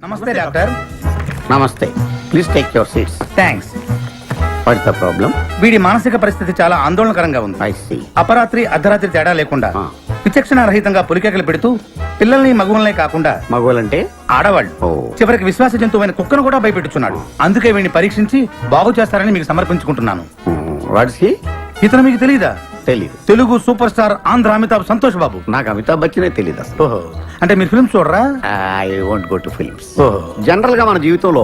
నమస్తే డాక్టర్. నమస్తే. Please take your seats. Thanks. What's the problem? వీడి మానసిక పరిస్థితి చాలా ఆందోళనకరంగా ఉంది. I see. అపరాత్రి అర్ధరాత్రి తేడా లేకుండా విచక్షణ రహితంగా పులికేకలు పెడుతూ పిల్లల్ని మగువలనే కాకుండా మగవాళ్ళంటే ఆడవాళ్ళు చివరికి విశ్వాస జంతువైన కుక్కను కూడా భయపెట్టుచున్నాడు. అందుకే వీడిని పరీక్షించి బాగు చేస్తారని మీకు సమర్పించుకుంటున్నాను. Watts he? ఇతను మీకు తెలీదా? తెలీదు. Telugu super star Andhra Amitabh Santosh Babu. నాకు అమితాబ్ బచ్చనే తెలీదు అసలు. ఓహో, అంటే మీరు ఫిల్మ్స్ చూడరా? I won't go to films. ఓహో. జనరల్ గా మన జీవితంలో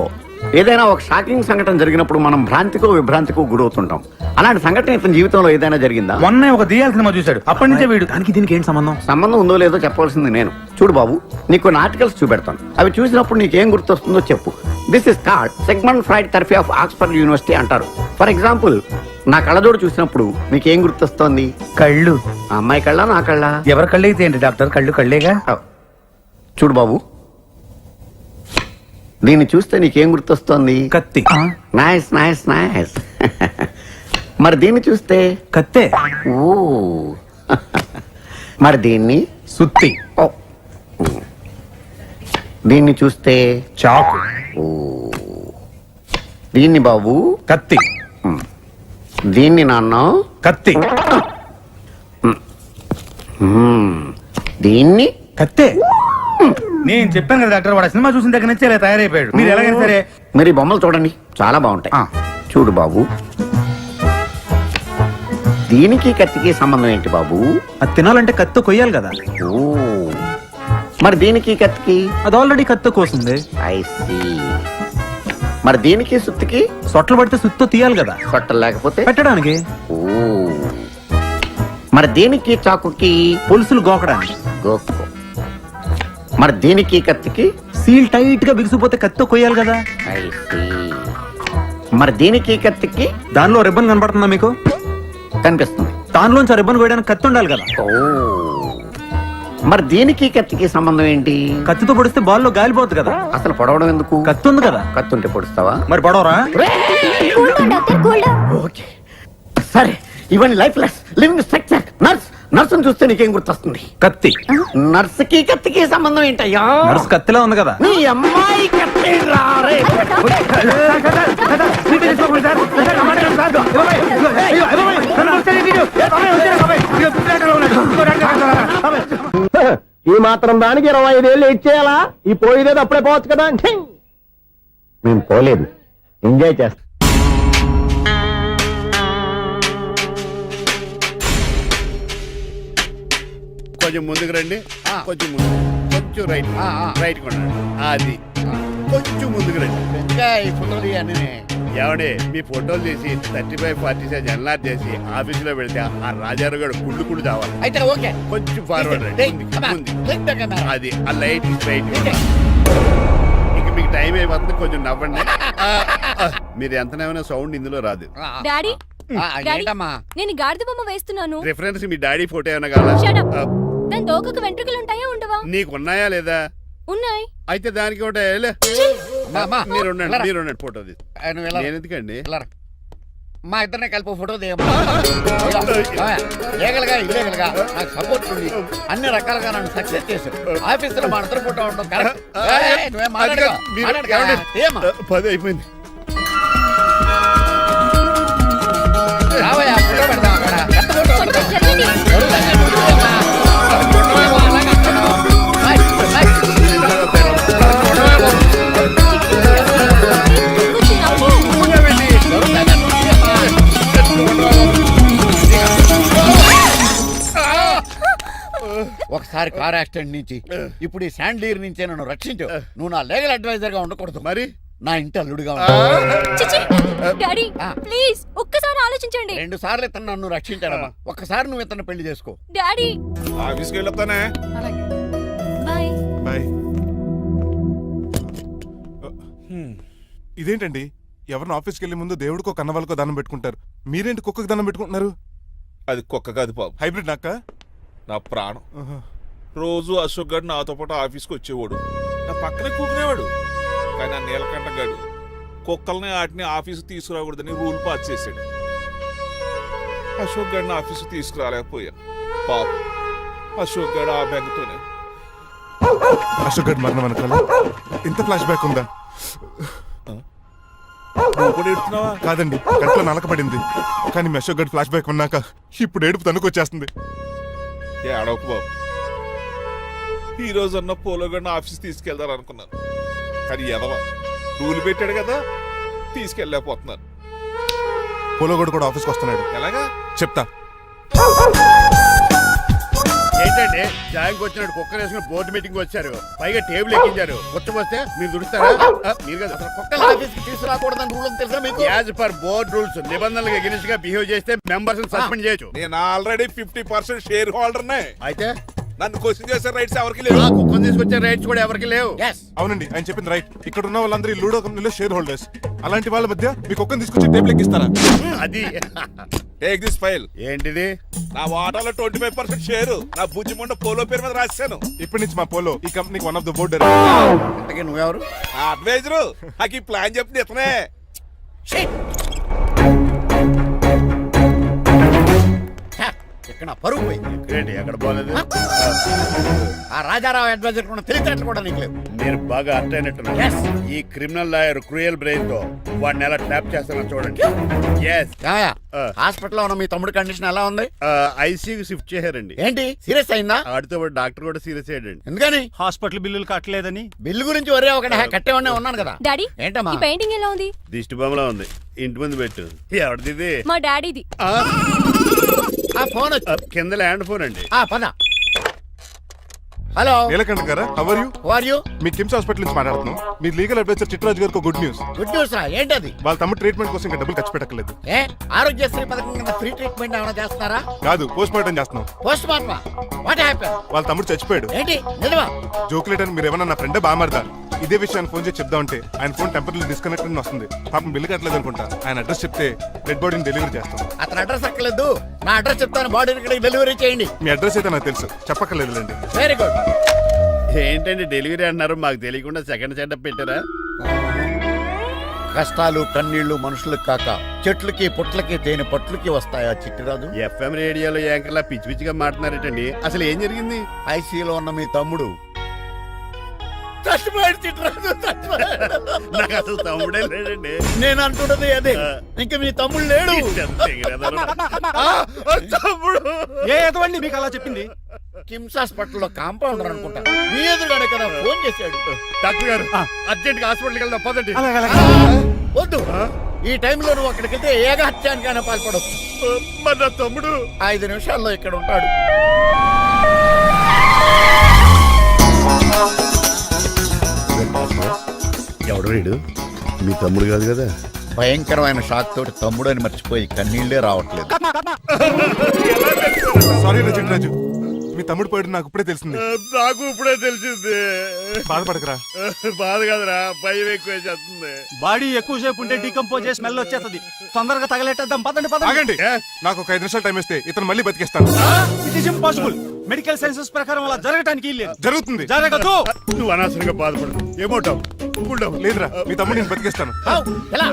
ఏదైనా ఒక షాకింగ్ సంఘటన జరిగినప్పుడు మనం భ్రాంతికో విభ్రాంతికో గురవుతుంటాం. అలాంటి సంఘటన ఇతని జీవితంలో ఏదైనా జరిగిందా? మొన్నే ఒక దియాల సినిమా చూశాడు. అప్పటి నుంచే వీడు దానికి దీనికి ఏంటి సంబంధం? సంబంధం ఉందో లేదో చెప్పవలసింది నేను. చూడు బాబు, నీకు కొన్ని ఆర్టికల్స్ చూపెడతాను. అవి చూసినప్పుడు నీకేం గుర్తొస్తుందో చెప్పు. This is card segment fried therapy of Oxford university అంటారు. ఫర్ ఎగ్జాంపుల్, నా కళ్ళజోడు చూసినప్పుడు మీకేం గుర్తొస్తోంది? కళ్ళు. ఆ అమ్మాయి కళ్ళ, నా కళ్ళ? ఎవరి కళ్ళు అయితే ఏంటి డాక్టర్, కళ్ళు కళ్ళేగా. చూడు బాబు, దీన్ని చూస్తే నీకేం గుర్తొస్తోంది? కత్తి. Nice nice nice. మరి దీన్ని చూస్తే? కత్తే. ఓ. మరి దీన్ని? సుత్తి. ఓ. దీన్ని చూస్తే? చాకు. ఓ. దీన్ని బాబు? కత్తి. దీన్ని నాన్న? కత్తి. దీన్ని? కత్తే. నేను చెప్పాను కదా డాక్టర్, వాడు సినిమా చూసిన దగ్గర నుంచి ఇలా తయారైపోయాడు. మీరు ఎలాగైనా సరే మరి బొమ్మలు చూడండి, చాలా బాగుంటాయి. చూడు బాబు, దీనికి కత్తికి సంబంధం ఏంటి బాబు? అది తినాలంటే కత్తి కొయ్యాలి కదా. ఓ. మరి దీనికి కత్తికి? అది ఆల్రెడీ కత్తి కోసింది. I see. మరి దీనికి సుత్తికి? సొట్లు పడితే సుత్తో తీయాలి కదా. సొట్టలు లేకపోతే పెట్టడానికి. ఓ. మరి దీనికి చాకుకి? పులుసులు గోకడానికి. గోకో. మరి దీనికి కత్తికి? సీల్ టైట్ గా బిగిసిపోతే కత్తి కొయ్యాలి కదా. I see. మరి దీనికి కత్తికి? దానిలో రిబ్బన్ కనపడుతుందా మీకు? కనిపిస్తుంది. దానిలోంచి రిబ్బన్ కొయ్యడానికి కత్తి ఉండాలి కదా. ఓ. మరి దీనికి కత్తికి సంబంధం ఏంటి? కత్తితో పొడిస్తే బాల్లో గాలిపోద్ది కదా. అసలు పొడవడం ఎందుకు? కత్తి ఉంది కదా. కత్తి ఉంటే పొడుస్తావా? మరి పొడవరా? ఓకే, సరే. ఇవన్నీ లైఫ్ లెస్ లివింగ్ స్ట్రక్చర్. నర్సును చూస్తే నీకేం గుర్తొస్తుంది? కత్తి. నర్సుకి కత్తికి సంబంధం ఏంటయ్యా? నర్సు కత్తిలా ఉంది కదా. నీ అమ్మాయి కత్తి రారే. ఈ మాత్రం దానికి 25 ఏళ్ళు ఇచ్చేయాలా? ఈ పోయేదేదో అప్పుడే పోవచ్చు కదా. మేము పోలేదు, ఎంజాయ్ చేస్తాం. కొంచెం ముందుకు రండి, కొంచెం ముందు, కొంచెం రైట్, రైట్ కొనండి. అది కొంచెం ముందుకు రండి. ఇంకా ఈ ఫోటోలు ఇవన్నీ ఏమండి, మీ ఫోటోలు చేసి 35, 40 సైజ్ ఎన్లార్ చేసి ఆఫీసులో పెడితే ఆ రాజారావు గారు కుళ్ళు చావాలి. అయితే ఓకే, కొంచెం ఫార్వర్డ్ రండి. అది ఆ లైట్ రైట్. ఇక మీకు టైం అయిపోతుంది, కొంచెం నవ్వండి. మీరు ఎంతనేమైనా సౌండ్ ఇందులో రాదు. డాడీ, నేను గాడిద బొమ్మ వేస్తున్నాను. రిఫరెన్స్ మీ డాడీ ఫోటో ఏమైనా కావాలా? దాని దోకకు వెంట్రుకలు ఉంటాయా ఉండవా? నీకున్నాయా లేదా? ఉన్నాయి. అయితే దానికి ఒకటే మీరుండండి ఫోటో నేను ఎందుకండి. మా ఇద్దరినే కలిపి ఫోటో లీగల్గా ఇల్లీగల్గా నాకు సపోర్ట్ ఉంది. అన్ని రకాలుగా నన్ను సక్సెస్ చేశారు. ఆఫీసులో మా ఇద్దరు ఫోటో ఉండడం కరెక్ట్. 10 అయిపోయింది. రావయ్యా, ఫోటో పెడదాం అక్కడ. ఎంత ఫోటో కొంచెం జరగండి. ఒకసారి కార్ యాక్సిడెంట్ నుంచి ఇప్పుడు ఈ శాండ్లీర్ నుంచే నన్ను రక్షించావు. నువ్వు నా లీగల్ అడ్వైజర్ గా ఉండకూడదు, మరి నా ఇంటి అల్లుడుగా డాడీ ప్లీజ్ ఒక్కసారి ఆలోచించండి. 2 సార్లు ఇతను నన్ను రక్షించాడమ్మా. ఒక్కసారి నువ్వు ఇతను పెళ్లి చేసుకో. డాడీ ఆఫీస్కి వెళ్ళొస్తానే. బాయ్. బాయ్. ఇదేంటండి, ఎవరిని ఆఫీస్కి వెళ్ళే ముందు దేవుడికో కన్నవాళ్ళకో దండం పెట్టుకుంటారు, మీరేంటి కుక్కకి దండం పెట్టుకుంటున్నారు? అది కుక్క కాదు బాబు, హైబ్రిడ్ నక్క. నా ప్రాణం. రోజు అశోక్ గారు నాతో పాటు ఆఫీస్కి వచ్చేవాడు, నా పక్కనే కూకునేవాడు. కానీ ఆ నీలకంఠ గాడు కుక్కల్ని వాటిని ఆఫీసు తీసుకురాకూడదని రూల్ పాస్ చేశాడు. అశోక్ గారిని ఆఫీసు తీసుకురాలేకపోయాను. పాపం అశోక్ గారు ఆ బెంగతోనే అశోక్ గడ్ మరణం వెనకాల ఇంత ఫ్లాష్ బ్యాక్ ఉందా? నువ్వు కూడా ఎడుతున్నావా? కాదండి, కంట్లో నలకబడింది. కానీ మీ అశోక్ గడ్ ఫ్లాష్ బ్యాక్ ఉన్నాక ఇప్పుడు ఏడుపు తనుకొచ్చేస్తుంది. ఏడవకు బాబు. ఈ రోజు అన్న పోలో గడిని ఆఫీస్ తీసుకెళ్దాం అనుకున్నాను, కానీ ఎదవ రూల్ పెట్టాడు కదా, తీసుకెళ్ళలేకపోతున్నాను. పోలోగోడు కూడా ఆఫీస్కి వస్తున్నాడు. ఎలాగా చెప్తా. ఏంటంటే జాయింగ్ వచ్చినట్టు కుక్కర్ వేసుకుని బోర్డు మీటింగ్ వచ్చారు, పైగా టేబుల్ ఎక్కించారు. వస్తే మీరు దుడుస్తారా? మీరు కదా అసలు కుక్కల ఆఫీస్కి తీసుకురాకూడదని రూల్ తెలుసా మీకు? యాజ్ పర్ బోర్డ్ రూల్స్ నిబంధనలకు ఎగినెస్ట్ గా బిహేవ్ చేస్తే మెంబర్స్ సస్పెండ్ చేయొచ్చు. నేను ఆల్రెడీ 50% షేర్ హోల్డర్నే. అయితే నన్ను క్వశ్చన్ చేసే రైట్స్ ఎవరికి లేవు. ఆ కుక్కను తీసుకొచ్చే రైట్స్ కూడా ఎవరికి లేవు. Yes. అవునండి, ఆయన చెప్పింది రైట్. ఇక్కడ ఉన్న వాళ్ళందరూ ఈ లూడో కంపెనీలో షేర్ హోల్డర్స్. అలాంటి వాళ్ళ మధ్య మీకు ఒక్కని తీసుకొచ్చి టేబుల్ ఎక్కిస్తారా? అది టేక్ దిస్ ఫైల్. ఏంటిది? నా వాటాలో 25% షేరు నా బుజ్జిమండ పోలో పేరు మీద రాశాను. ఇప్పటి నుంచి మా పోలో ఈ కంపెనీకి వన్ ఆఫ్ ద బోర్డర్. ఇంతకీ నువ్వెవరు? నా అడ్వైజరు నాకు ఈ ప్లాన్ చెప్పింది ఇతనే. ఇక్కడ నా పరువు పోయింది. ఏంటి ఎక్కడ పోలేదు? ఆ రాజారావు అడ్వైజర్ కూడా తెలిసినట్లు కూడా నీకు లేవు. మీరు బాగా అర్థ అయినట్టున్నారు. Yes. ఈ క్రిమినల్ లాయర్ క్రూయల్ బ్రెయిన్ తో వాడిని ఎలా ట్యాప్ చేస్తానో చూడండి. ఎస్ ఏమయ్యా, ఆ. హాస్పిటల్లో ఉన్న మీ తమ్ముడి కండిషన్ ఎలా ఉంది? ఐసీయూకి షిఫ్ట్ చేశారండి. ఏంటి, సీరియస్ అయిందా? ఆడితో పాటు డాక్టర్ కూడా సీరియస్ అయ్యాడండి. ఎందుకని? హాస్పిటల్ బిల్లులు కట్టలేదని. బిల్లు గురించి ఒరే ఒకటి కట్టేవాడినే ఉన్నాను కదా. డాడీ ఏంటమ్మా? ఈ పెయింటింగ్ ఎలా ఉంది? దిష్టి బొమ్మలా ఉంది, ఇంటి ముందు పెట్టు. ఎవరిది ఇది? మా డాడీది. ఆ, ఆ ఫోన్ వచ్చి కింద ల్యాండ్ ఫోన్ అండి. పద. హలో, నీలకంఠ గారా, how are you? Who are you? మీ కిమ్స్ హాస్పిటల్ నుంచి మాట్లాడుతున్నాం. మీ లీగల్ అడ్వైజర్ చిట్రాజు గారికి గుడ్ న్యూస్. గుడ్ న్యూస్ రా, ఏంటది? వాళ్ళ తమ్ముడు ట్రీట్మెంట్ కోసం ఇంకా డబ్బులు ఖర్చు పెట్టలేదు. ఏ ఆరోగ్యశ్రీ పథకం కింద ఫ్రీ ట్రీట్మెంట్ ఏమైనా చేస్తున్నారా? కాదు, పోస్ట్ మార్టం చేస్తున్నాం. పోస్ట్ మార్టమా? What happen? వాళ్ళ తమ్ముడు చచ్చిపోయాడు. ఏంటి నిజమా? జోకులేట్ అని మీరు ఏమన్నా నా ఫ్రెండ్ బామర్దా? ఇదే విషయాన్ని ఫోన్ చేసి చెప్దామంటే ఆయన ఫోన్ టెంపరీ డిస్కనెక్ట్ అని వస్తుంది. పాపం బిల్లు కట్టలేదు అనుకుంటా. ఆయన అడ్రస్ చెప్తే డెడ్ బాడీని డెలివరీ చేస్తాం. అతను అడ్రస్ అక్కర్లేదు, నా అడ్రస్ చెప్తాను, బాడీ ఇక్కడికి డెలివరీ చేయండి. మీ అడ్రస్ అయితే నాకు తెలుసు, చెప్పక్కర్లేదులేండి. Very good. ఏంటండి డెలివరీ అన్నారు, మాకు తెలియకుండా సెకండ్ సెటప్ పెట్టారా? కష్టాలు కన్నీళ్లు మనుషులకు కాక చెట్లకి పుట్లకి తేనె పట్లకి వస్తాయా చిట్టిరాజు? ఎఫ్ఎం రేడియోలో యాంకర్లా పిచ్చి పిచ్చిగా మాట్లాడారేటండి. అసలు ఏం జరిగింది? ఐసీలో ఉన్న మీ తమ్ముడు చచ్చిపోయాడు చిట్టిరాజు, చచ్చిపోయాడు. నాకు అసలు తమ్ముడే లేడండి. నేను అంటున్నది అదే, ఇంకా మీ తమ్ముడు లేడు. తమ్ముడు ఏ ఎదవండి మీకు అలా చెప్పింది? కిమ్స్ హాస్పిటల్లో కాంపౌండర్ అనుకుంటా, మీ ఎదురుగానే కదా ఫోన్ చేశాడు. డాక్టర్ గారు అర్జెంట్ గా హాస్పిటల్కి వెళ్దాం పదండి. వద్దు, ఈ టైంలో నువ్వు అక్కడికి వెళ్తే ఏకహత్యానికైనా పాల్పడవచ్చు. మరి నా తమ్ముడు 5 నిమిషాల్లో ఇక్కడ ఉంటాడు. ఎవడు వీడు? మీ తమ్ముడు కాదు కదా? భయంకరమైన షాక్ తోటి తమ్ముడు అని మర్చిపోయి కన్నీళ్లే రావట్లేదు. సారీ చిట్రాజు, మీ తమ్ముడు పోయాడు నాకు ఇప్పుడే తెలిసింది. నాకు ఇప్పుడే తెలిసింది. బాధపడకరా. బాధ కాదురా, భయం ఎక్కువ చేస్తుంది. బాడీ ఎక్కువసేపు ఉంటే డీకంపోజ్ చేసి స్మెల్ వచ్చేస్తుంది. తొందరగా తగలెట్టేద్దాం, పదండి పదండి. ఆగండి, నాకు ఒక 5 నిమిషాలు టైం ఇస్తే ఇతను మళ్ళీ బతికేస్తాను. It is impossible. Medical sciences ప్రకారం అలా జరగటానికి లేదు. జరుగుతుంది. జరగదు. నువ్వు అనవసరంగా బాధపడదు. ఏమోటావు? లేదురా, మీ తమ్ముడు నేను బతికేస్తాను. ఎలా?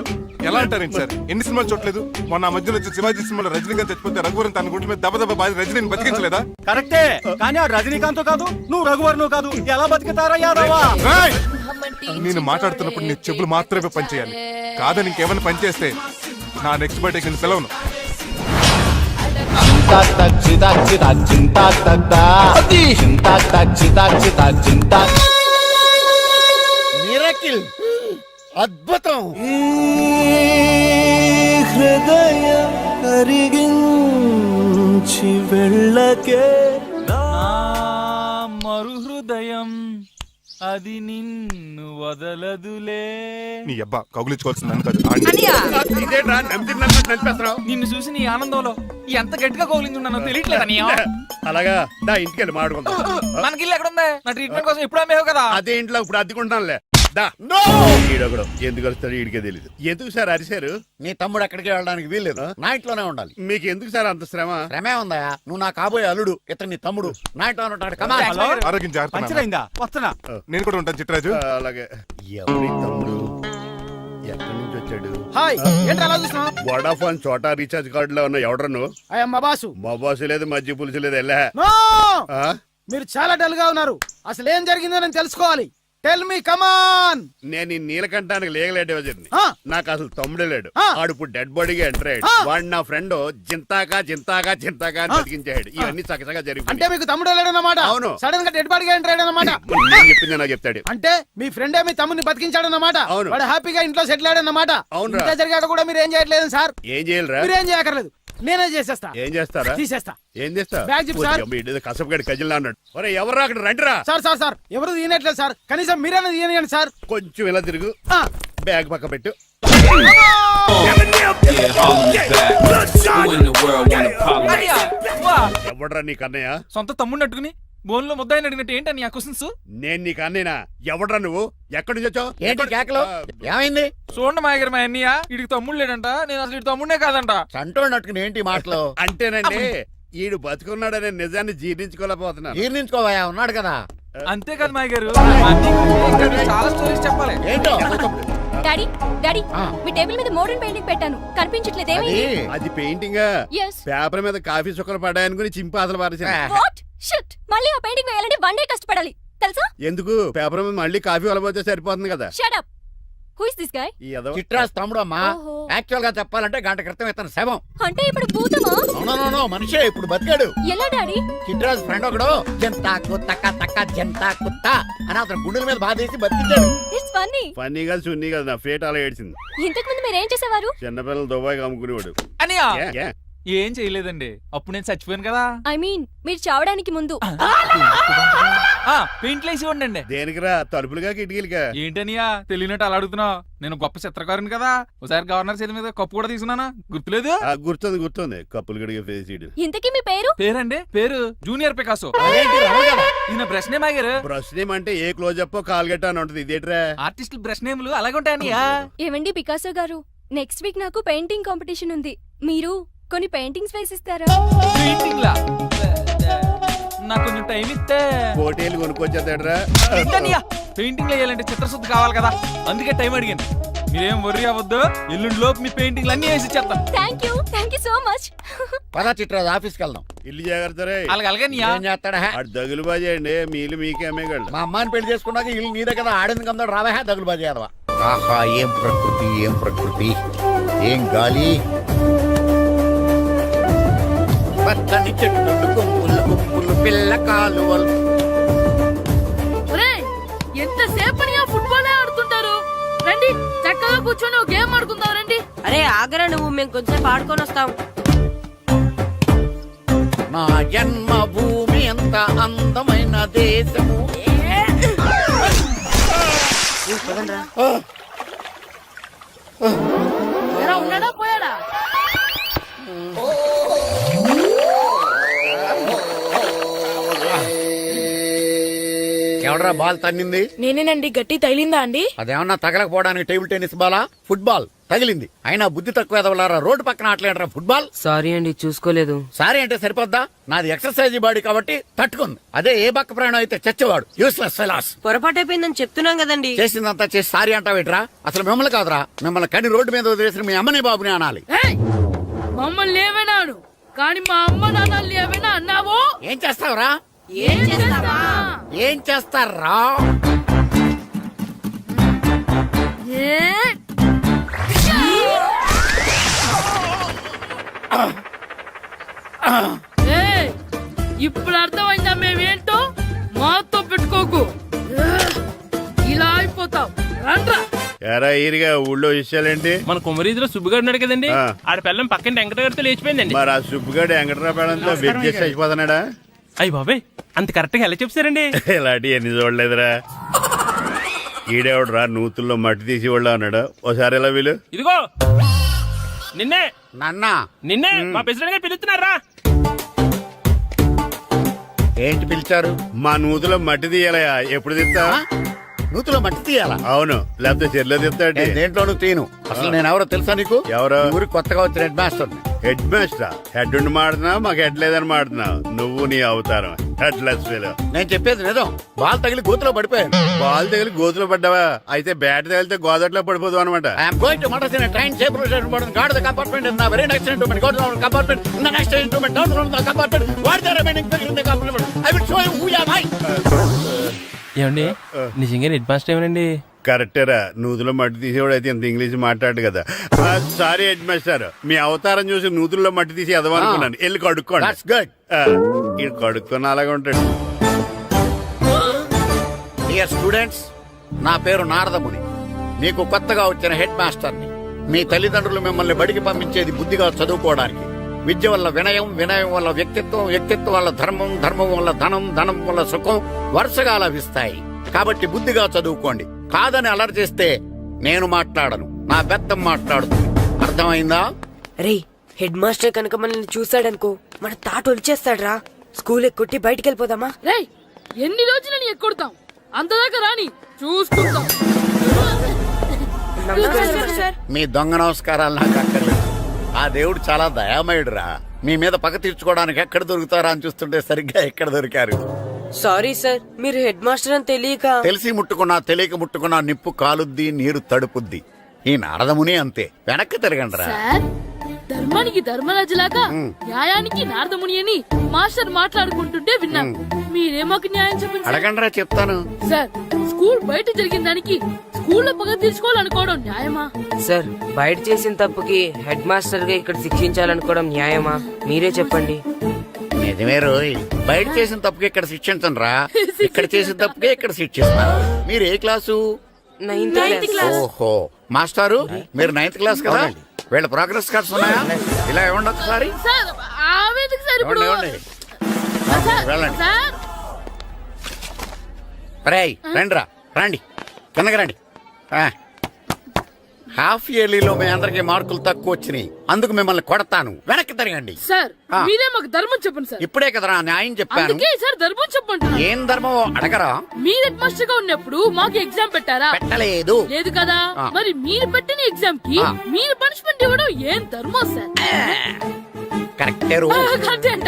ఎలా అంటారేంటి సార్? ఎన్ని సినిమాలు చూడలేదు? మొన్న మధ్యలో వచ్చి శివాజీ సినిమాలో రజనీకాంత్ చచ్చిపోతే రఘువరన్ తన గుండె మీద దెబ్బ బాధ రజనీని బతికించలేదా? కరెక్టే, కానీ ఆ రజనీకాంత్ కాదు, నువ్వు రఘువర్ను కాదు. ఎలా బతుకుతారా యాదవా? రేయ్! నేను మాట్లాడుతున్నప్పుడు నీ చెప్పులు మాత్రమే పనిచేయాలి. కాదని ఇంకేమైనా పనిచేస్తే నా నెక్స్ట్ బర్త్డేకి నేను పిలవను. మిరకిల్, అద్భుతం. హృదయం కరిగించి వెళ్ళకే మరు హృదయం అది నిన్ను వదలదులే. నీ అబ్బా కౌగులించుకోవాల్సింది నన్ను కాదు, ఆడిని. ఇదేంట్రా నడిపేస్తున్నావు? నిన్ను చూసి నీ ఆనందంలో ఎంత గట్టిగా కౌలించున్నానో తెలియట్లేదా? అలాగా దా ఇంటికి వెళ్ళి మాడుకుందాం. మనకి ఇల్లు ఎక్కడ ఉంది? నా ట్రీట్మెంట్ కోసం ఎప్పుడు అమ్మేవు కదా. అదే ఇంట్లో ఇప్పుడు అద్దెకుంటానులే. దా. ఈడొకడు ఎందుకు వస్తాడు ఈడికే తెలీదు. ఎందుకు సార్ అరిశారు? నీ తమ్ముడు ఎక్కడికి వెళ్ళడానికి వీల్లేదు, నా ఇంట్లోనే ఉండాలి. మీకు ఎందుకు సార్ అంత శ్రమ? శ్రమే ఉందా? నువ్వు నా కాబోయే అల్లుడు, ఇతను నీ తమ్ముడు, నా ఇంట్లో ఉంటాడు. కమా. ఆరోగ్యం జాగ్రత్త నాన్న. పంచరైందా? వస్తున్నా. నేను కూడా ఉంటాను చిట్రాజు. అలాగే. ఎవరి తమ్ముడు? ఎక్కడి నుంచి వచ్చాడు? హాయ్, ఏంటి అలా చూస్తున్నావు? వడాఫోన్ చోటా రీఛార్జ్ కార్డు లో ఉన్న ఎవడరా నువ్వు? మా బాసు. మబాసు లేదు, మజ్జి పులుసు లేదు. వెళ్ళా మీరు చాలా డల్ గా ఉన్నారు. అసలు ఏం జరిగిందో నేను తెలుసుకోవాలి. టెల్ మీ కమాన్. నేను ఈ నీలకంఠానికి లీగల్ అడ్వైజర్ని. ఆ. నాకు అసలు తమ్ముడే లేడు. ఆ. ఆడు ఇప్పుడు డెడ్ బాడీగా ఎంటర్ అయ్యాడు. ఆ. వాడు నా ఫ్రెండ్ జింతాగా అని బతికించాడు. ఇవన్నీ చక్కగా అంటే జరిగిపోయి మీకు తమ్ముడు లేడన్నమాట. అవును. సడన్ గా డెడ్ బాడీగా ఎంటర్ అయ్యాడన్నమాట. నేను చెప్పింది నాకు చెప్తాడు. అంటే మీ ఫ్రెండే మీ తమ్ముని బతికించాడన్నమాట. అవును. వాడు హ్యాపీగా ఇంట్లో సెటిల్ అయ్యాడన్నమాట. అవునురా. ఇంత జరిగాక కూడా మీరు ఏం చేయట్లేదు సార్. ఏం చేయాలిరా? మీరేం చేయక్కర్లేదు, నేనే చేసేస్తా. ఏం చేస్తారా? తీసేస్తా. ఏం చేస్తా? బ్యాగ్ చెప్పు సార్. కసపగడి కజిల్లా అన్నాడు. ఒరే ఎవరు అక్కడ రండిరా. సార్ సార్ సార్ ఎవరు తీయనట్లేదు సార్. కనీసం మీరైనా తీయనియండి సార్. కొంచెం ఇలా తిరుగు. ఆ. బ్యాగ్ పక్క పెట్టు. అన్నయ్య, వా. ఎవడ్రా నీ కన్నయ్య? సొంత తమ్ముడిని అట్టుకుని బోన్లో ముద్దాయిని అడిగినట్టు ఏంటని ఆ క్వశ్చన్స్? నేను నీ కన్నయ్యనా? ఎవడ్రా నువ్వు? ఎక్కడి నుంచి వచ్చావు? ఏంటి కేకలు? ఏమైంది? చూడండి మాయగారు మా అన్నయ్య, ఇడికి తమ్ముడు లేడంట. నేను అసలు ఇటు తమ్ముడే కాదంట. చంటోడు అట్టుకుని ఏంటి ఈ మాటలు? అంటేనండి ఈడు బతుకున్నాడనే నిజాన్ని జీర్ణించుకోలేకపోతున్నాను. జీర్ణించుకోవా, ఉన్నాడు కదా. అంతేకాదు మాయగారు, చాలా స్టోరీస్ చెప్పాలి. ఏంటో డాడీ డాడీ ఆ. మీ టేబుల్ మీద మోడర్న్ పెయింటింగ్ పెట్టాను, కనిపించట్లేదు. అది ఏమైంది? అది పెయింటింగ్. ఎస్. పేపర్ మీద కాఫీ చుక్కలు పడ్డాయనుకుని చింపి అసలు పారేసాను. What shit. మళ్ళీ ఆ పెయింటింగ్ వేయాలంటే 1 డే కష్టపడాలి తెలుసా? ఎందుకు? పేపర్ మీద మళ్ళీ కాఫీ వలపోతే సరిపోతుంది కదా. Shut up. Who is this guy? ఈ ఎదవ. చిట్రాజ్ తమ్ముడు అమ్మా. ఓహో. యాక్చువల్ గా చెప్పాలంటే గంట క్రితం ఇతను శవం. అంటే ఇప్పుడు భూతమా? అవునో మనిషే ఇప్పుడు బతికాడు. ఎలా డాడీ? చిట్రాజ్ ఫ్రెండ్ ఒకడు జంతా కుత్త తక్క జంతా కుత్త అని అతను గుండెల మీద బాధేసి బతికించాడు. It's funny. ఫన్నీ కాదు, సున్నీ కాదు, నా ఫేట్ అలా ఏడ్చింది. ఇంతకు ముందు మీరు ఏం చేసేవారు? చిన్నపిల్లలు దుబాయ్ అమ్ముకునేవాడు. అన్నయ్య, ఏ, ఏ? ఏం చేయలేదండి. అప్పుడు నేను చచ్చిపోయాను కదా. ఐ మీన్ మీరు చావడానికి ముందు. పెయింట్లు వేసి ఉండండి. దేనికిరా? తలుపులుగా కిటికీలుగా? ఏంటనియా తెలియనట్టు అలా అడుగుతున్నావు? నేను గొప్ప చిత్రకారుని కదా. ఒకసారి గవర్నర్ చేతి మీద కప్పు కూడా తీసుకున్నానా? గుర్తులేదు? గుర్తుంది కప్పులు గడిగే ఫేస్ ఇడు. ఇంతకీ మీ పేరు? పేరండి, పేరు జూనియర్ పికాసో. అదేంటి రమణ గారు? ఈయన బ్రష్ నేమ్ ఆగారు. బ్రష్ నేమ్ అంటే ఏ క్లోజ్ అప్ కాల్గట్ట అని ఉంటది. ఇదేట్రా? ఆర్టిస్టులు బ్రష్ నేమ్లు అలాగే ఉంటాయనియా. ఏవండి పికాసో గారు, నెక్స్ట్ వీక్ నాకు పెయింటింగ్ కాంపిటీషన్ ఉంది. మీరు కొన్ని పెయింటింగ్స్ వేసిస్తారా? పెయింటింగ్ లా నాకు కొంచెం టైం ఇస్తే. పోటీలు కొనుక్కొచ్చేదేట్రా? పెయింటింగ్ వేయాలంటే చిత్రశుద్ధి కావాలి కదా, అందుకే టైం అడిగాను. మీరేం వర్రీ అవ్వద్దు, ఎల్లుండి లోపు మీ పెయింటింగ్లు అన్ని వేసి ఇచ్చేస్తాను. Thank you so much. పద చిట్రాజ్ ఆఫీస్కి వెళ్దాం. ఇల్లు జాగ్రత్త రే. అలాగే ఏం చేస్తాడా? ఆడు దగులు బాజీ అండి. మీ ఇల్లు మీకే అమ్మేగాళ్ళు. మా అమ్మాయిని పెళ్లి చేసుకున్నాక ఇల్లు నీదే కదా, ఆడింది కదా, రావా దగులు బాజీ అదవా. ఆహా, ఏం ప్రకృతి, ఏం ప్రకృతి, ఏం గాలి. పచ్చని చెట్లు, గుంపులు గుంపులు పిల్ల కాలువలు. ఎంతసేపు ఫుట్బాల్ ఆడుతుంటారు? రండి చక్కగా కూర్చొని ఒక గేమ్ ఆడుకుందాం రండి. అరే ఆగరా నువ్వు, మేము కొంచెం ఆడుకొని వస్తాం. నా జన్మభూమి ఎంత అందమైన దేశము. ఉన్నాడా పోయాడా? ఎవడరా బాల్ తన్నింది? నేనేనండి. గట్టి తగిలిందా అండి? అదేమన్నా తగలకపోవడానికి టేబుల్ టెన్నిస్ బాలా, ఫుట్బాల్ తగిలింది. అయినా బుద్ధి తక్కువ ఎదవలారా, రోడ్డు పక్కన ఆటలేడరా ఫుట్బాల్. సారీ అండి, చూసుకోలేదు. సారీ అంటే సరిపోద్దా? నాది ఎక్సర్సైజ్ బాడీ కాబట్టి తట్టుకుంది. అదే ఏ బక్క ప్రాణం అయితే చచ్చేవాడు. Useless fellas. పొరపాటు అయిపోయిందని చెప్తున్నాం కదండి. చేసిందంతా చేసి సారీ అంటావేట్రా? అసలు మిమ్మల్ని కాదురా, మిమ్మల్ని కని రోడ్డు మీద వదిలేసిన మీ అమ్మని బాబుని అనాలి. మమ్మల్ని ఏమైనాడు కానీ మా అమ్మ నాన్నల్ని ఏమైనా అన్నావో? ఏం చేస్తావురా? ఏం చేస్తావా? ఏం చేస్తారా? ఇప్పుడు అర్థమైందా మేమేంటో? మాతో పెట్టుకోకు, ఇలా అయిపోతావు. రండ్రా. ఎరా ఈరిగా ఊళ్ళో విషయాలేంటి? మన కుమరీధిలో సుబ్బుగాడు ఉన్నాడు కదండి, ఆ. ఆడ పిల్లం పక్కన వెంకటగారితో లేచిపోయిందండి. మరి ఆ సుబ్బుగాడు వెంకటరాపేడంతో వెయిట్ చేసి అయిపోతున్నాడా? అయ్యి బాబాయ్, అంత కరెక్ట్ గా ఎలా చెప్తారండి? ఇలాంటి ఎన్ని చూడలేదురా. ఈడేవడరా నూతుల్లో మట్టి తీసి వాళ్ళు అన్నాడు. ఓసారి ఎలా వీలు? ఇదిగో నిన్నే నాన్నా, నిన్నే మా ప్రెసిడెంట్ గారు పిలుస్తున్నారా? ఏంటి పిలిచారు? మా నూతులో మట్టి తీయాలయా. ఎప్పుడు తీస్తా? నూతులో మట్టి తీయాలా? అవును, లేకపోతే చెర్లో తీస్తాడు. నేను దేంట్లోనూ తీను. అసలు నేను ఎవరో తెలుసా నీకు? ఎవరు? ఊరికి కొత్తగా వచ్చిన head master. Head master head ఉండి మాడుతున్నావు మాకు హెడ్ లేదని మాడుతున్నావు నువ్వు నీ అవతారం హెడ్ లెస్ ఫీల్. నేను చెప్పేది నిజం. బాల్ తగిలి గోతులో పడిపోయాను. బాల్ తగిలి గోతులో పడ్డావా? అయితే బ్యాట్ తగిలితే గోదట్లో పడిపోదు అనమాట. I'm going to motor in train safe route board guard the compartment in the very next instrument go to the compartment in the next instrument down from the compartment what the remaining thing in the compartment I will show you who you are my. ఏమండి నిజంగా head master ఏమనండి? కరెక్టేరా, నూతులో మట్టి తీసేవాడు అయితే ఇంత English మాట్లాడు కదా. Sorry head master, మీ అవతారం చూసి నూతుల్లో మట్టి తీసి ఎదవనుకున్నాను. వెళ్ళి కడుక్కోండి. That's good. ఇది కడుక్కొని అలాగే ఉంటాడు. డియర్ స్టూడెంట్స్, నా పేరు నారదముని. మీకు కొత్తగా వచ్చిన హెడ్ మాస్టర్ని. మీ తల్లిదండ్రులు మిమ్మల్ని బడికి పంపించేది బుద్ధిగా చదువుకోవడానికి. విద్య వల్ల వినయం, వినయం వల్ల వ్యక్తిత్వం, వ్యక్తిత్వం వల్ల ధర్మం, ధర్మం వల్ల ధనం, ధనం వల్ల సుఖం వరుసగా లభిస్తాయి. కాబట్టి బుద్ధిగా చదువుకోండి. కాదని అలర్ చేస్తే నేను మాట్లాడను, నా బెత్తం మాట్లాడుతుంది. అర్థమైందా? రే హెడ్ మాస్టర్ కనుక మనల్ని చూసాడనుకో మన తాట వచ్చేస్తాడ్రా. స్కూల్ ఎక్కొట్టి బయటికి వెళ్ళిపోదామా? రే ఎన్ని రోజులని ఎక్కొడతాం? అంతదాకా రాని చూసుకుంటాం. మీ దొంగ నమస్కారాలు నాకు అక్కర్లేదు. ఆ దేవుడు చాలా దయామయుడురా. మీ మీద పగ తీర్చుకోవడానికి ఎక్కడ దొరుకుతారా అని చూస్తుంటే సరిగ్గా ఎక్కడ దొరికారు. సారీ సార్, మీరు హెడ్ మాస్టర్ అని తెలియక. తెలిసి ముట్టుకున్నా తెలియక ముట్టుకున్నా నిప్పు కాలుద్ది, నీరు తడుపుద్ది. ఈ నారదముని అంతే. వెనక్కి తిరగండి రా. సార్ ధర్మానికి ధర్మరాజులాగా న్యాయానికి నారదముని అని మాస్టర్ మాట్లాడుకుంటుంటే విన్నాం. మీరేమోకి న్యాయం చెప్పండి. అడగండి రా, చెప్తాను. సార్ స్కూల్ బయట జరిగిన దానికి స్కూల్లో పగ తీర్చుకోవాలనుకోవడం న్యాయమా? సార్ బయట చేసిన తప్పుకి హెడ్ మాస్టర్ గా ఇక్కడ శిక్షించాలనుకోవడం న్యాయమా? మీరే చెప్పండి. నిజమే రోయ్, బయట చేసిన తప్పుకి ఇక్కడ శిక్షించను రా. ఇక్కడ చేసిన తప్పుకే ఇక్కడ శిక్షిస్తున్నారు. మీరు ఏ క్లాసు? 9th class. ఓహో, మాస్టారు మీరు 9th క్లాస్ కదా? వీళ్ళ ప్రోగ్రెస్ కార్డ్స్ ఉన్నాయా? ఇలా ఇవ్వండి ఒకసారి. సార్ ఆవేదకు సార్ ఇప్పుడు. ఇవ్వండి, ఇవ్వండి. వెళ్ళండి. సార్ రేయ్ రండి రా, రండి కిందకి రండి. హాఫ్ ఇయర్లీలో మీ అందరికి మార్కులు తక్కువ వచ్చినాయి, అందుకు మిమ్మల్ని కొడతాను. వెనక్కి తిరగండి. సార్ మీరే మాకు ధర్మం చెప్పండి సార్. ఇప్పుడే కదరా న్యాయం చెప్పాను. అందుకే సార్ ధర్మం చెప్పంటున్నా. ఏం ధర్మం అడగరా? మీరు హెడ్ మాస్టర్ గా ఉన్నప్పుడు మాకు ఎగ్జామ్ పెట్టారా? పెట్టలేదు. లేదు కదా. మరి మీరు పెట్టిన ఎగ్జామ్ కి మీరు పనిష్మెంట్ ఇవ్వడం ఏం ధర్మం సార్? కరెక్టే రో.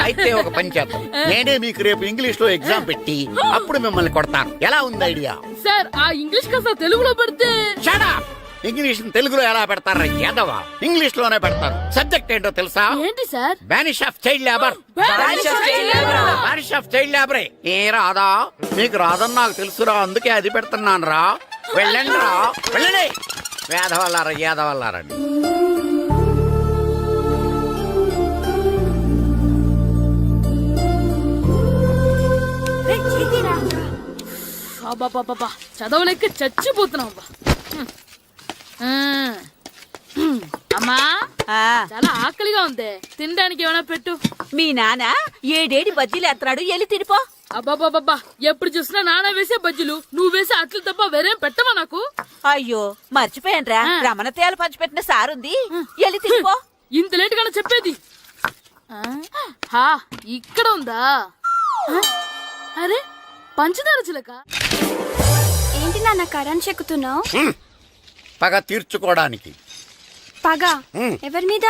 అయితే ఒక పని చేద్దాం, నేనే మీకు రేపు ఇంగ్లీష్ లో ఎగ్జామ్ పెట్టి అప్పుడు మిమ్మల్ని కొడతాను. ఎలా ఉంది ఐడియా? సార్ ఆ ఇంగ్లీష్ కాస్త తెలుగులో పెడితే. Shut up! ఇంగ్లీష్ తెలుగులో ఎలా పెడతారా యాదవా? ఇంగ్లీష్ లోనే పెడతారు. సబ్జెక్ట్ ఏంటో తెలుసా? ఏంటి sir? Banish of child labour. Banish of child లేబరే. ఏ రాదా? మీకు రాదని నాకు తెలుసురా, అందుకే అది పెడుతున్నాను రా. వెళ్ళండి రా, వెళ్ళండి. వేదవల్లారా, యాదవల్లారండి. బాబా చదవలేక చచ్చిపోతున్నాం. అమ్మా చాలా ఆకలిగా ఉంది, తినడానికి ఏమైనా పెట్టు. మీ నాన్న 7 బజ్జీలు ఎత్తాడు, వెళ్ళి తినిపో. అబ్బాబాబా ఎప్పుడు చూసినా నాన్న వేసే బజ్జీలు, నువ్వు వేసే అట్లు తప్ప వేరేం పెట్టవా నాకు? అయ్యో మర్చిపోయానురా, రమణ తేలు పంచిపెట్టిన సారుంది, వెళ్ళి తినిపో. ఇంత లేట్ గా చెప్పేది. ఇక్కడ ఉందా? అరే పంచదార చిలక. ఏంటి నాన్న కరెంట్ చెక్కుతున్నావు? పగ తీర్చుకోవడానికి. పగ ఎవరి మీద?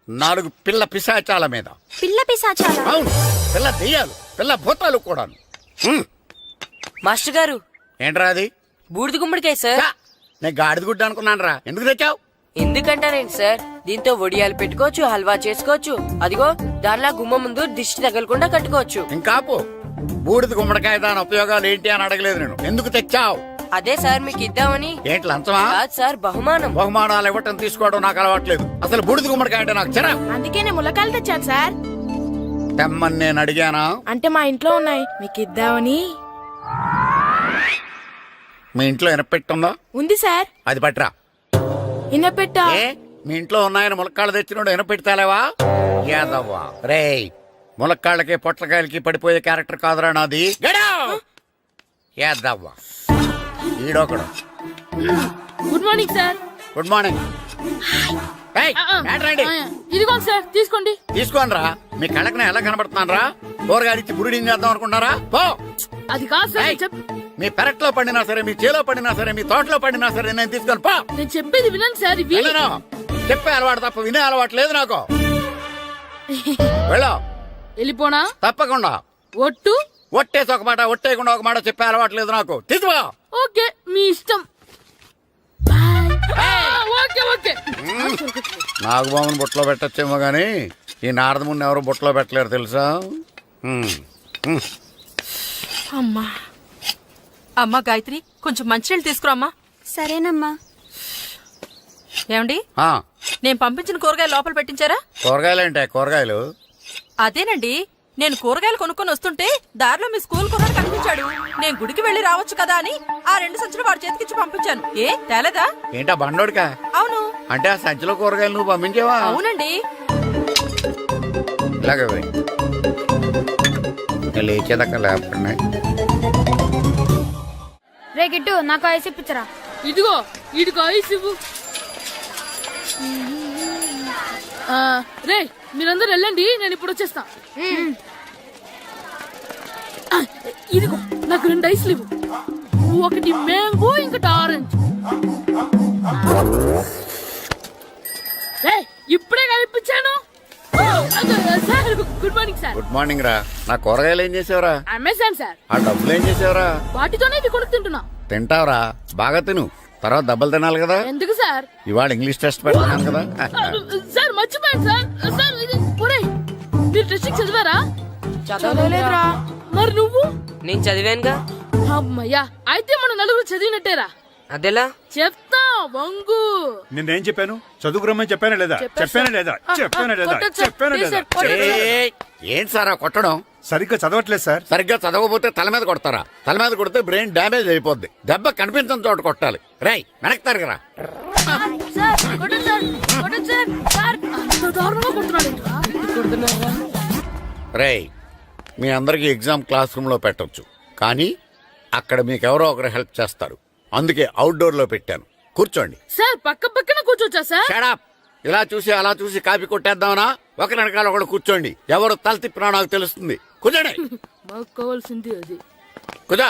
4 పిల్ల పిశాచాల మీద. పిల్ల పిశాచాలా? అవును, పిల్ల దెయ్యాలు, పిల్ల భూతాలు కూడా. మాస్టర్ గారు ఏంట్రా అది? బూడిద గుమ్మడికాయ సార్. నేను గాడిద గుడ్డ అనుకున్నాను రా. ఎందుకు తెచ్చావు? ఎందుకంటారేంటి సార్, దీంతో వడియాలు పెట్టుకోవచ్చు, హల్వా చేసుకోవచ్చు. అదిగో దానిలా గుమ్మ ముందు దిష్టి తగలకుండా కట్టుకోవచ్చు. ఇంకాపు, బూడిద గుమ్మడికాయ దాని ఉపయోగాలు ఏంటి అని అడగలేదు నేను. ఎందుకు తెచ్చావు? అదే సార్ మీకు ఇద్దామని. ఏంటి లంచమా? కాదు సార్, బహుమానం. బహుమానాలు ఇవ్వటం తీసుకోవడం నాకు అలవాట్లేదు. అసలు బూడిద గుమ్మడికాయ అంటే నాకు చిరా. అందుకే నేను ములకాయలు తెచ్చాను సార్. తెమ్మని నేను అడిగానా? అంటే మా ఇంట్లో ఉన్నాయి, మీకు ఇద్దామని. మీ ఇంట్లో ఎనపెట్టుందా? ఉంది సార్. అది పట్రా. ఇనపెట్టా? ఏ మీ ఇంట్లో ఉన్నాయని ములక్కాళ్ళు తెచ్చినోడు ఎనపెట్టాలేవా? యాదవ్వా రేయ్, ములక్కాళ్ళకి పొట్లకాయలకి పడిపోయే క్యారెక్టర్ కాదురా నాది. యాదవ్వా ఈడొకడు. Good morning sir. Good morning. ఇదిగోండి సార్, తీసుకోండి. తీసుకోండి రా. మీ కళ్ళకి నేను ఎలా కనబడుతున్నాను రా? కూరగాయలిచ్చి బురుడీని చేద్దాం అనుకుంటారా? పో. అది కాదు సార్. మీ పెరట్లో పండినా సరే, మీ చేలో పండినా సరే, మీ తోటలో పండినా సరే నేను తీసుకొని పో. నేను చెప్పేది వినండి సార్. ఇవి చెప్పే అలవాటు తప్ప వినే అలవాటు లేదు నాకు. వెళ్ళో. వెళ్ళిపోనా? తప్పకుండా. ఒట్టు? ఒట్టేసి ఒక మాట, ఒట్టేయకుండా ఒక మాట చెప్పే అలవాట్లేదు నాకు. తీసుకో. ఓకే, మీ ఇష్టం. బాయ్. Okay okay. నాగబాబుని బుట్టలో పెట్టచ్చేమో గానీ ఈ నారదముని ఎవరు బుట్టలో పెట్టలేరు తెలుసా. అమ్మా అమ్మా గాయత్రి, కొంచెం మంచినీళ్ళు తీసుకురామ్మా. సరేనమ్మా. ఏమండి, ఆ, నేను పంపించిన కూరగాయలు లోపల పెట్టించారా? కూరగాయలేంటే కూరగాయలు? అదేనండి, నేను కూరగాయలు కొనుక్కొని వస్తుంటే దారిలో మీ స్కూల్ కుర్రాడు కనిపించాడు. నేను గుడికి వెళ్లి రావచ్చు కదా అని ఆ 2 సంచులు వాడి చేతికిచ్చి పంపించాను. ఏ తేలేదా? ఏంటా బండోడికా? అవును. అంటే ఆ సంచిలో కూరగాయలు నువ్వు పంపించేవా? అవునండి. ఇలాగే పోయి. నేను లేచేదాకా లేపండి. రే గిట్టు, నాకు ఐస్ ఇప్పించరా. ఇదిగో ఇదిగో ఐస్ ఇవ్వు. రే మీరందరూ వెళ్ళండి, నేను ఇప్పుడు వచ్చేస్తా. ఇదిగో నాకు 2 ఐస్లు ఇవ్వు. ఒకటి మ్యాంగో, ఇంకటి ఆరెంజ్. ఇప్పుడే కనిపించాను. Sir good morning sir. Good morning రా. నా కూరగాయలు ఏం చేసావురా? Amazon sir. ఆ డబ్బులు ఏం చేసావురా? వాటితోనే ఇది కొనుక్కు తింటున్నా. తింటావురా, బాగా తిను. తర్వాత దెబ్బలు తినాలి కదా. ఎందుకు సార్? ఇవాళ ఇంగ్లీష్ టెస్ట్ పెడతాను కదా. సార్ మర్చిపోయాను సార్. సార్ ఇది ఒరేయ్, మీరు టెస్టింగ్ చదివారా? చదవలేదురా. మరి నువ్వు? నేను చదివానుగా. అమ్మయ్యా, అయితే మన నలుగురు చదివినట్టేరా. అదెలా? చెప్తా వంగు. నిన్నేం చెప్పాను? చదువుకురమ్మని చెప్పానా లేదా? చెప్పానా లేదా? చెప్పానా లేదా? కొట్టొచ్చు సార్. చెప్పానా ప్లీజ్ లేదా? సార్, కొట్టొచ్చు సార్. ఏయ్, ఏం సారా కొట్టడం? సరిగ్గా చదవట్లేదు సార్. సరిగ్గా చదవకపోతే తల మీద కొడతారా? తల మీద కొడితే బ్రెయిన్ డ్యామేజ్ అయిపోద్ది. దెబ్బ కనిపించని చోట కొట్టాలి. రేయ్ వెనక్కి తరగరా. సార్, కొట్టొచ్చు సార్. కొట్టొచ్చు సార్. సార్, అంత దారుణంగా కొడుతున్నాడేంట్రా? రేయ్, మీ అందరికి ఎగ్జామ్ క్లాస్ రూమ్ లో పెట్టొచ్చు, కానీ అక్కడ మీకు ఎవరో ఒకరు హెల్ప్ చేస్తారు. అందుకే అవుట్డోర్ లో పెట్టాను. కూర్చోండి. సార్ పక్క పక్కన కూర్చోచ్చా సార్? Shut up. ఇలా చూసి అలా చూసి కాపీ కొట్టేద్దామనా? ఒకరి వెనకాల ఒకడు కూర్చోండి. ఎవరు తల తిప్పినా నాకు తెలుస్తుంది. కూర్చోండి. మాకు కావాల్సింది అది. కూర్చో.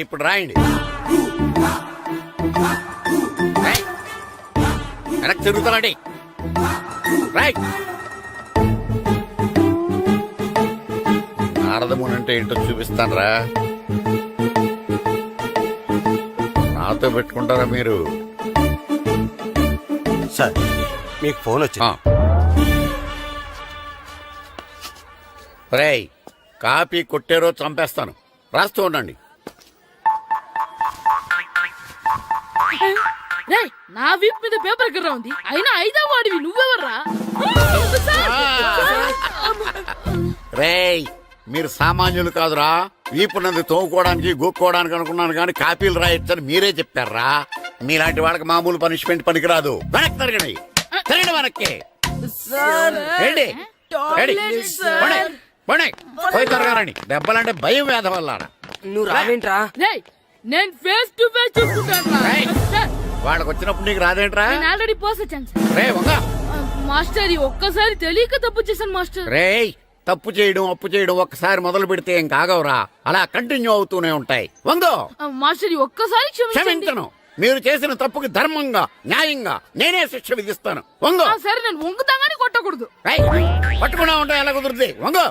ఇప్పుడు రాయండి. రాయ్. వెనక్కి తిరుగుతానండి. రాయ్. నారదముని అంటే ఏంటో చూపిస్తాను రా. నాతో పెట్టుకుంటారా మీరు? సార్ మీకు ఫోన్ వచ్చింది. రేయ్, కాపీ కొట్టారో చంపేస్తాను. రాస్తూ ఉండండి. రేయ్, నా వీప్ మీద పేపర్ కర్ర ఉంది, అయినా 5వ వాడివి నువ్వెవర్రా? రేయ్, మీరు సామాన్యులు కాదురా. వీపున్నది తోముకోవడానికి గోక్కోవడానికి అనుకున్నాను, కానీ కాపీలు రాయొచ్చని మీరే చెప్పారా. మీలాంటి వాళ్ళకి మామూలు పనిష్మెంట్ పనికిరాదు. వెనక్కి తిరగండి. తిరగండి వెనక్కి. ఏంటి? పోయి తిరగారండి. దెబ్బలంటే భయం వేద వల్ల. నువ్వు రావేంట్రా? రేయ్, నేను ఫేస్ టు ఫేస్ చూసుకుంటాను. వాళ్ళకి వచ్చినప్పుడు నీకు రాదేంట్రా? నేను ఆల్రెడీ పోస్ వచ్చాను సార్. రే వంగ. మాస్టర్, ఒక్కసారి తెలియక తప్పు చేశాను మాస్టర్. రేయ్, తప్పు చేయడం అప్పు చేయడం ఒక్కసారి మొదలు పెడితే ఏం కాగవరా. అలా కంటిన్యూ అవుతూనే ఉంటాయి. వందో. మాస్టర్, ఒక్కసారి క్షమించను. మీరు చేసిన తప్పుకి ధర్మంగా న్యాయంగా నేనే శిక్ష విధిస్తాను. వంగో. సరే, నేను వంగుతాగానే కొట్టకూడదు. పట్టుకున్నా ఉంటా ఎలా కుదురుద్ది. వంగో.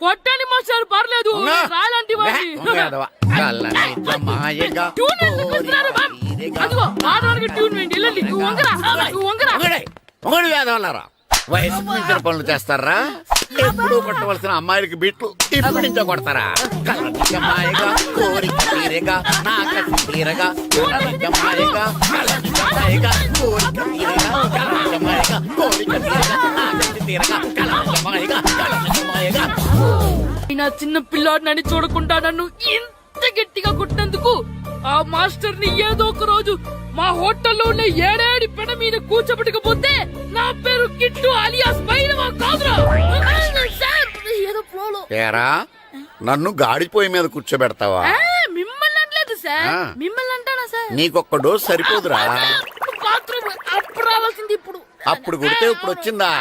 కొట్టండి మాస్టర్, పర్లేదు. రాలాంటి ట్యూన్ ఎందుకు ఇస్తున్నారు? అదిగో ఆడవానికి ట్యూన్ వేయండి. వెళ్ళండి. నువ్వు వంగరా, నువ్వు వంగరా. వంగడి వేదవల్లారా. వయసు మించిన పనులు చేస్తారా? ఎప్పుడు కొట్టవలసిన అమ్మాయిలకి బీట్లు ఇప్పుడు నుంచో కొడతారా? కలనిజమాయగా కోరిక తీరేగా నా కసి తీరగా కలనిజమాయగా కలనిజమాయగా కోరిక తీరేగా కలనిజమాయగా కోరిక తీరగా నా కసి తీరగా కలనిజమాయగా కలనిజమాయగా. నా చిన్న పిల్లాడినని చూడకుండా నన్ను ఇంత గట్టిగా కొట్టినందుకు ఆ మాస్టర్ ని ఏదో ఒక రోజు మా హోటల్లో ఉన్న 7 పెడ మీద కూర్చోబెట్టకపోతే నా పేరు కిట్టు అలియాస్ బైరవా కాదురా. ఏదో ఫ్లోలో. ఏరా, నన్ను గాడిపోయి మీద కూర్చోబెడతావా? మిమ్మల్ని అనలేదు సార్. మిమ్మల్ని అంటానా సార్? నీకొక్క డోసు సరిపోదురా. బాత్రూమ్ అప్పుడు రావాల్సింది ఇప్పుడు. అప్పుడు కొడితే ఇప్పుడు వచ్చిందా?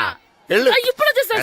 వెళ్ళు. ఇప్పుడు వచ్చేసా.